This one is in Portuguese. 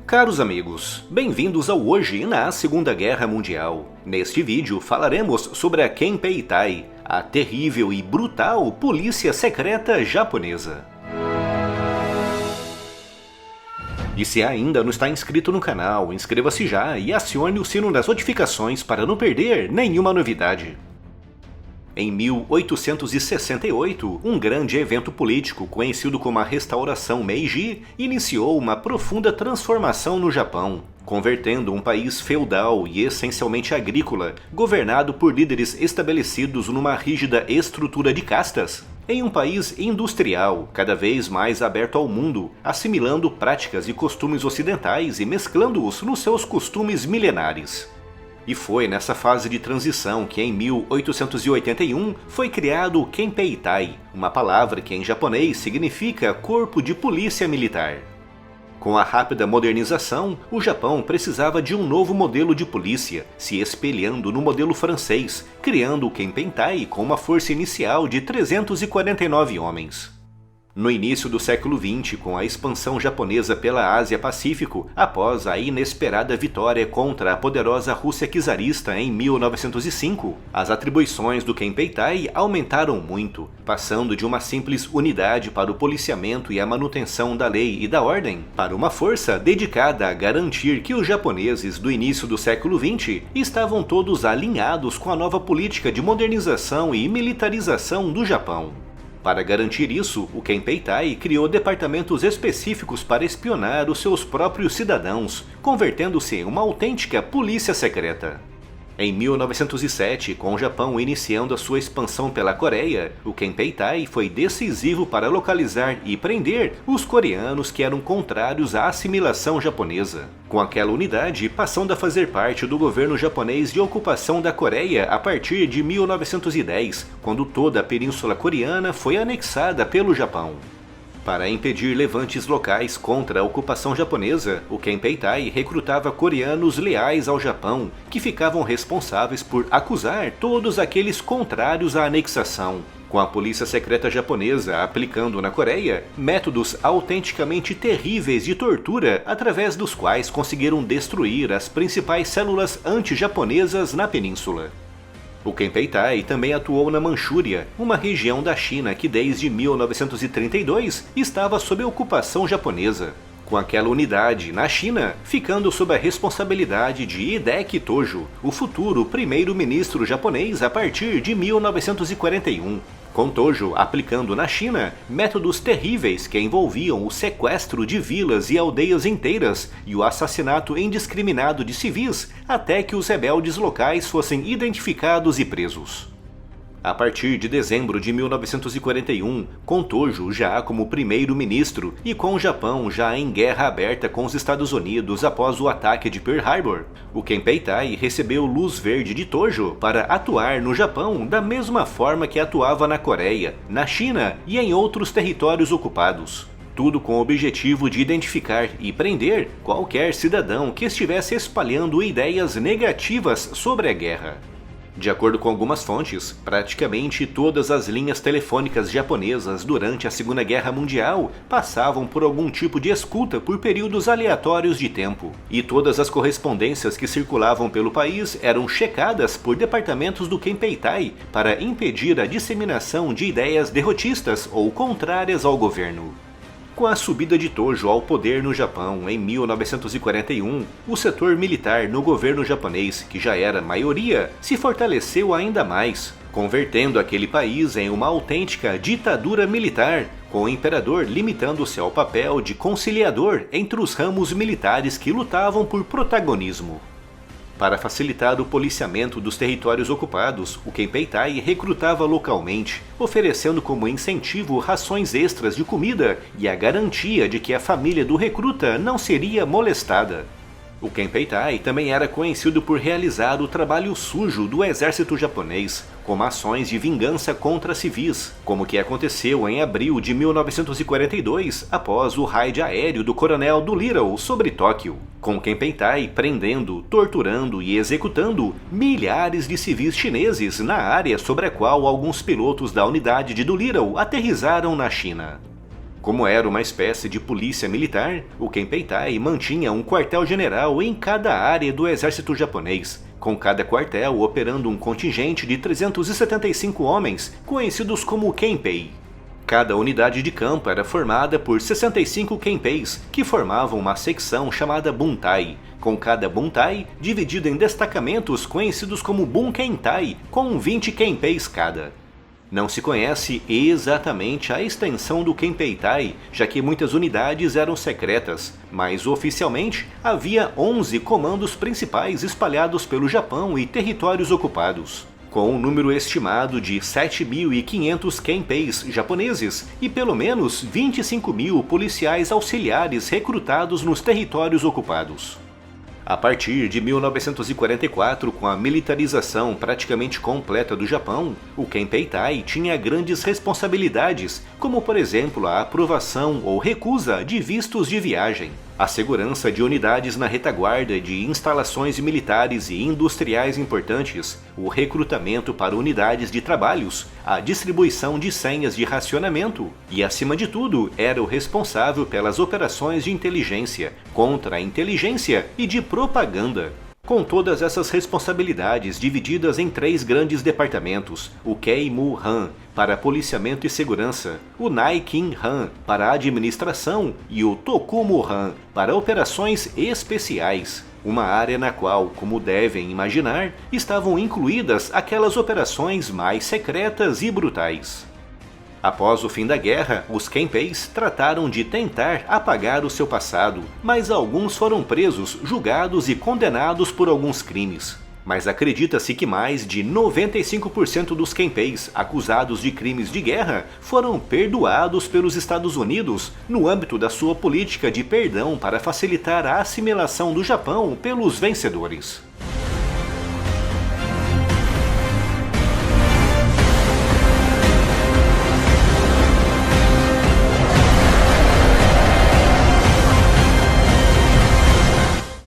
Caros amigos, bem-vindos ao Hoje na Segunda Guerra Mundial. Neste vídeo falaremos sobre a Kempeitai, a terrível e brutal polícia secreta japonesa. E se ainda não está inscrito no canal, inscreva-se já e acione o sino das notificações para não perder nenhuma novidade. Em 1868, um grande evento político conhecido como a Restauração Meiji iniciou uma profunda transformação no Japão, convertendo um país feudal e essencialmente agrícola, governado por líderes estabelecidos numa rígida estrutura de castas, em um país industrial, cada vez mais aberto ao mundo, assimilando práticas e costumes ocidentais e mesclando-os nos seus costumes milenares. E foi nessa fase de transição que em 1881 foi criado o Kempeitai, uma palavra que em japonês significa Corpo de Polícia Militar. Com a rápida modernização, o Japão precisava de um novo modelo de polícia, se espelhando no modelo francês, criando o Kempeitai com uma força inicial de 349 homens. No início do século XX, com a expansão japonesa pela Ásia-Pacífico, após a inesperada vitória contra a poderosa Rússia czarista em 1905, as atribuições do Kempeitai aumentaram muito, passando de uma simples unidade para o policiamento e a manutenção da lei e da ordem, para uma força dedicada a garantir que os japoneses do início do século XX estavam todos alinhados com a nova política de modernização e militarização do Japão. Para garantir isso, o Kempeitai criou departamentos específicos para espionar os seus próprios cidadãos, convertendo-se em uma autêntica polícia secreta. Em 1907, com o Japão iniciando a sua expansão pela Coreia, o Kempeitai foi decisivo para localizar e prender os coreanos que eram contrários à assimilação japonesa, com aquela unidade passando a fazer parte do governo japonês de ocupação da Coreia a partir de 1910, quando toda a península coreana foi anexada pelo Japão. Para impedir levantes locais contra a ocupação japonesa, o Kempeitai recrutava coreanos leais ao Japão, que ficavam responsáveis por acusar todos aqueles contrários à anexação, com a polícia secreta japonesa aplicando na Coreia métodos autenticamente terríveis de tortura através dos quais conseguiram destruir as principais células anti-japonesas na península. O Kempeitai também atuou na Manchúria, uma região da China que desde 1932 estava sob ocupação japonesa, com aquela unidade na China ficando sob a responsabilidade de Hideki Tojo, o futuro primeiro-ministro japonês a partir de 1941. Com Tojo aplicando na China métodos terríveis que envolviam o sequestro de vilas e aldeias inteiras e o assassinato indiscriminado de civis até que os rebeldes locais fossem identificados e presos. A partir de dezembro de 1941, com Tojo já como primeiro-ministro e com o Japão já em guerra aberta com os Estados Unidos após o ataque de Pearl Harbor, o Kempeitai recebeu luz verde de Tojo para atuar no Japão da mesma forma que atuava na Coreia, na China e em outros territórios ocupados. Tudo com o objetivo de identificar e prender qualquer cidadão que estivesse espalhando ideias negativas sobre a guerra. De acordo com algumas fontes, praticamente todas as linhas telefônicas japonesas durante a Segunda Guerra Mundial passavam por algum tipo de escuta por períodos aleatórios de tempo, e todas as correspondências que circulavam pelo país eram checadas por departamentos do Kempeitai para impedir a disseminação de ideias derrotistas ou contrárias ao governo. Com a subida de Tojo ao poder no Japão em 1941, o setor militar no governo japonês, que já era maioria, se fortaleceu ainda mais, convertendo aquele país em uma autêntica ditadura militar, com o imperador limitando-se ao papel de conciliador entre os ramos militares que lutavam por protagonismo. Para facilitar o policiamento dos territórios ocupados, o Kempeitai recrutava localmente, oferecendo como incentivo rações extras de comida e a garantia de que a família do recruta não seria molestada. O Kempeitai também era conhecido por realizar o trabalho sujo do exército japonês, como ações de vingança contra civis, como o que aconteceu em abril de 1942 após o raid aéreo do coronel Doolittle sobre Tóquio, com Kempeitai prendendo, torturando e executando milhares de civis chineses na área sobre a qual alguns pilotos da unidade de Doolittle aterrissaram na China. Como era uma espécie de polícia militar, o Kempeitai mantinha um quartel-general em cada área do exército japonês, com cada quartel operando um contingente de 375 homens, conhecidos como Kenpei. Cada unidade de campo era formada por 65 Kenpeis, que formavam uma secção chamada Buntai, com cada Buntai dividido em destacamentos conhecidos como Bunkentai, com 20 Kenpeis cada. Não se conhece exatamente a extensão do Kempeitai, já que muitas unidades eram secretas, mas oficialmente havia 11 comandos principais espalhados pelo Japão e territórios ocupados, com um número estimado de 7.500 Kenpeis japoneses e pelo menos 25.000 policiais auxiliares recrutados nos territórios ocupados. A partir de 1944, com a militarização praticamente completa do Japão, o Kempeitai tinha grandes responsabilidades, como por exemplo a aprovação ou recusa de vistos de viagem, a segurança de unidades na retaguarda de instalações militares e industriais importantes, o recrutamento para unidades de trabalhos, a distribuição de senhas de racionamento e, acima de tudo, era o responsável pelas operações de inteligência, contra-inteligência e de propaganda. Com todas essas responsabilidades divididas em 3 grandes departamentos, o Keimu-Han para policiamento e segurança, o Naikin-Han para administração e o Tokumu-Han para operações especiais, uma área na qual, como devem imaginar, estavam incluídas aquelas operações mais secretas e brutais. Após o fim da guerra, os Kenpeis trataram de tentar apagar o seu passado, mas alguns foram presos, julgados e condenados por alguns crimes. Mas acredita-se que mais de 95% dos Kenpeis acusados de crimes de guerra foram perdoados pelos Estados Unidos no âmbito da sua política de perdão para facilitar a assimilação do Japão pelos vencedores.